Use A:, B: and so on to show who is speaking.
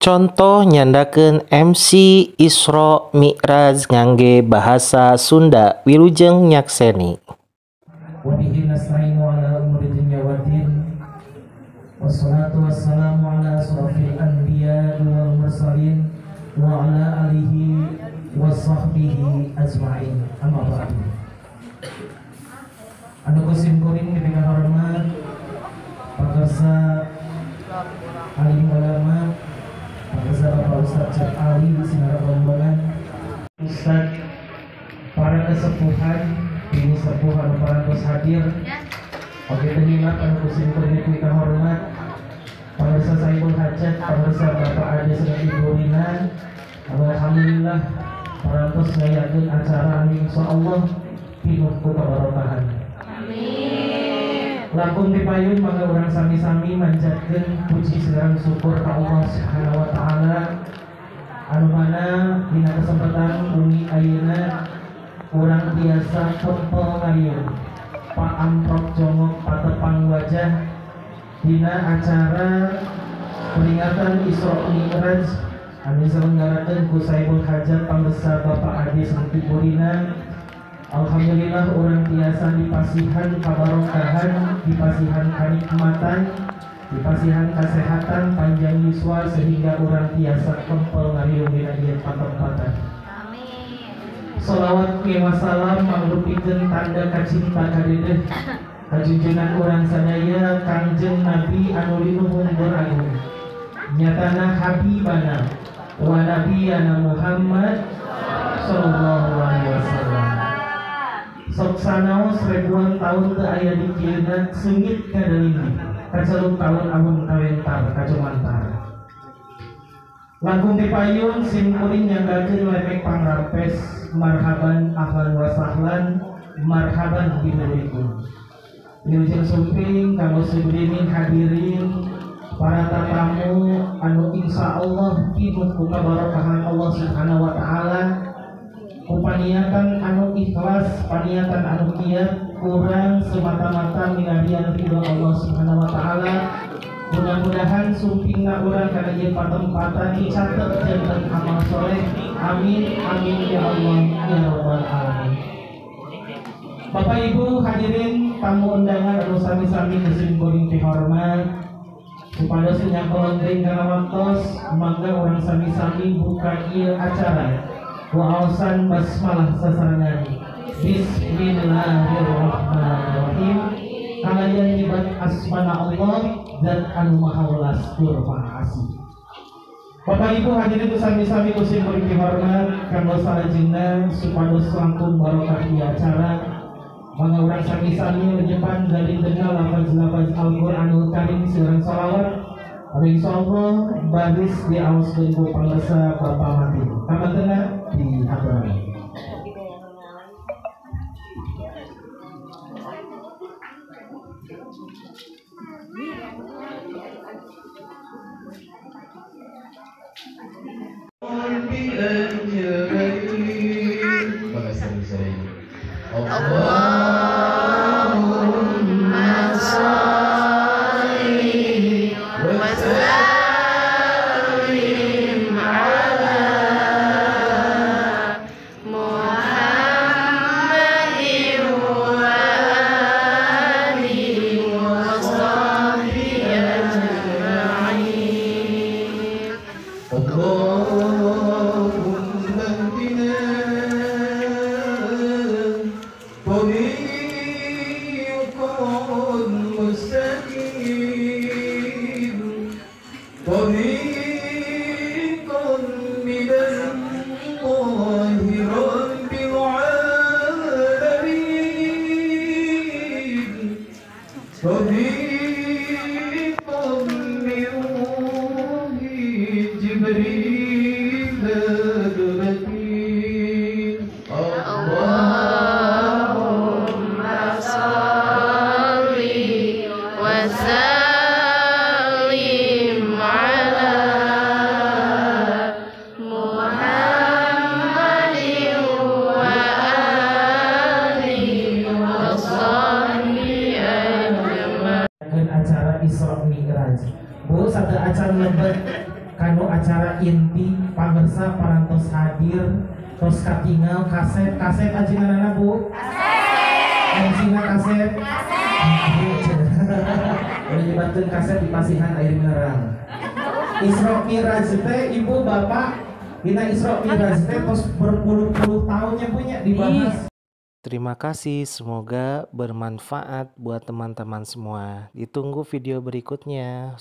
A: Contoh nyandakeun MC Isra Mi'raj ngangge bahasa Sunda wilujeng nyakseni.
B: Wabihi nasta'inu ala umuri dunya waddin. Wassalatu wassalamu ala asrofil anbiya wal mursalin wa ala alihi wa sahbihi ajma'in. Amma ba'du. Anu kusimkuring diberikan hormat pakarsa alim ulama, pakarsa Bapak Ustaz Cek Ali Sinara Bambangan, Ustaz para kesepuhan ini sepuhan parantos hadir. Oke, terima anu kusimkuring diberikan hormat pakarsa Saibul Hajat, pakarsa Bapak Ade sedang Ibu Rina. Alhamdulillah parantos ngayakeun acara anu insyaallah pinuh ku kabarokahan. Lakum dipayun maka orang sami-sami manjatkeun puji sareng syukur ka Allah Subhanahu wa taala anu mana dina kesempatan bumi ayeuna urang biasa tempel ngayun Pak Amprok jongok patepang wajah dina acara peringatan Isra Mi'raj anu diselenggarakeun ku Saibul Hajat Pambesar Bapak Adi Sengki Burina. Alhamdulillah orang biasa dipasihan kabarokahan, dipasihan kenikmatan, dipasihan kesehatan, panjang yuswa sehingga orang biasa kempel ngariung dina ieu patempatan. Amin. Shalawat wa salam mangrupikeun tanda kacinta kadedeh kajunjungan urang sadaya Kangjeng Nabi anu linuhun beragung. Nyatana habibana wa nabiyana Muhammad sallallahu alaihi wasallam. Sok sanaos ribuan tahun teu aya di kieuna seungit kadalindi kaceluk tahun ahun kawentar kacumantar. Langkung dipayun sim kuring nyanggakeun lemek pangrapes marhaban ahlan wa sahlan marhaban binulikum. Wilujeng sumping kanggo subdinin hadirin para tatamu anu insyaallah pinuh ku kabarokahan Allah Subhanahu wa taala. Paniatan anu ikhlas, paniatan anu kiat kurang semata-mata minadian ridho Allah Subhanahu wa taala. Mudah-mudahan sumpingna urang kana ieu patempatan dicatet janten amal soleh. Amin amin ya Allah ya rabbal alamin. Bapak Ibu hadirin tamu undangan anu sami-sami geus kuring dihormat. Supados nya kolonting kana waktos mangga urang sami-sami buka ieu acara. Wa awsan basmalah sasarangan Bismillahirrahmanirrahim. Kalayan nyibat asmana Allah dan anu maha welas tur maha asih. Bapak Ibu hadirin sami-sami kusim kuring dihormat kanggo salajengna supados langkung barokah di acara mangga urang sami-sami menyepan dari dengar lafaz-lafaz Al-Qur'anul Karim sareng shalawat anu insyaallah baris diaoskeun ku pangesa Bapak Mati. Kamanteuna di Abraham.
C: Allahumma shalli wa sallim ala Muhammadin wa alihi wa sahbihi ajma'in.
B: Allahumma hdina tariqan mustaqim tariqan minallahi rabbil alamin tariqan min Jibril al-Latif.
C: Allahumma shalli wa sallim ala Muhammadin wa alihi wa sahbihi ajma'in.
B: Acara Isra Mi'raj. Bu, satu acara lebet kanu acara inti pamirsa parantos hadir terus katinggal kaset ajenganana Bu MC-na kaset menyebarkan kaset di pasihan air mineral Isra Miraj teh ibu bapak dina Isra Miraj teh tos berpuluh-puluh tahunnya punya dibahas.
A: Terima kasih, semoga bermanfaat buat teman-teman semua. Ditunggu video berikutnya.